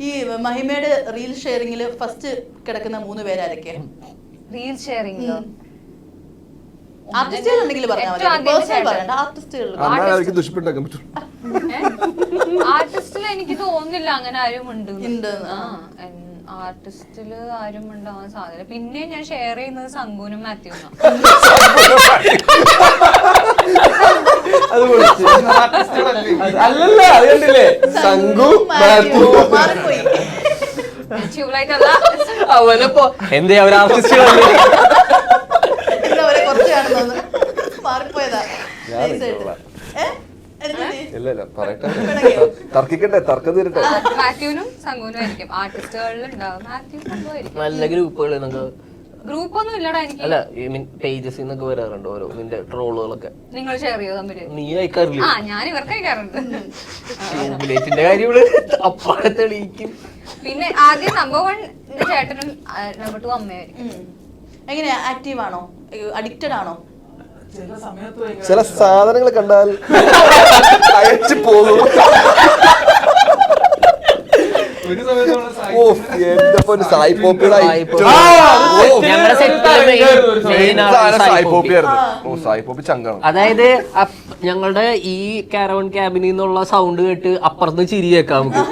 ഈ മഹിമയുടെ reel ഷെയറിംഗിൽ first കിടക്കുന്ന 3 പേരാരൊക്കെ? Reel sharing ആർട്ടിസ്റ്റുകൾ ഉണ്ടെങ്കിൽ പറഞ്ഞാൽ മതി, പേഴ്സണൽ പറയണ്ട. ആർട്ടിസ്റ്റിൽ എനിക്ക് തോന്നുന്നില്ല അങ്ങനെ ആരും ഉണ്ട്. ആർട്ടിസ്റ്റില് ആരും ഉണ്ടാവാൻ സാധ്യത. പിന്നെ ഞാൻ ഷെയർ ചെയ്യുന്നത് സംഗുനും മാത്യുവിനും. അല്ലല്ല അത് കണ്ടില്ലേ, സംഗു ട്യൂബ്ലൈറ്റല്ല അവനപ്പോ എന്തേ അവർ ആർട്ടിസ്റ്റുകളല്ലേ കുറച്ച് കാണുന്നു മാറിപ്പോയതാ. തർക്കിക്കട്ടെ, തർക്കം തീരട്ടെ. മാത്യുവിനും സംഗുനും ആയിരിക്കും ആർട്ടിസ്റ്റുകളിൽ ഉണ്ടാവും. മാത്യു സംഭവമായിരിക്കും. നല്ല ഗ്രൂപ്പുകൾ ഗ്രൂപ്പ് ഒന്നും ഇല്ലടാ എനിക്ക്. അല്ല പേജസ് എന്നൊക്കെ വരാറുണ്ട് ഓരോ നിന്റെ ട്രോളുകളൊക്കെ. നിങ്ങൾ ഷെയർ ചെയ്യോ തമ്മില്? നീ അയക്കാറില്ല? ഞാൻ ഇവർക്ക് അയക്കാറുണ്ട്. ട്യൂബ്ലൈറ്റിന്റെ കാര്യങ്ങള് അപ്പാടെ തെളിയിക്കും. പിന്നെ ആദ്യം നമ്പർ 1 ചേട്ടനും നമ്പർ 2 അമ്മയായിരിക്കും. എങ്ങനെയാ, ആക്റ്റീവ് ആണോ, അഡിക്റ്റഡ് ആണോ? ചില സാധനങ്ങൾ കണ്ടാൽ അയച്ചു പോകും. അതായത് ഞങ്ങളുടെ ഈ കാരവൺ ക്യാബിനിൽ നിന്നുള്ള സൗണ്ട് കേട്ട് അപ്പുറത്ത് ചിരി കേൾക്കാം നമുക്ക്.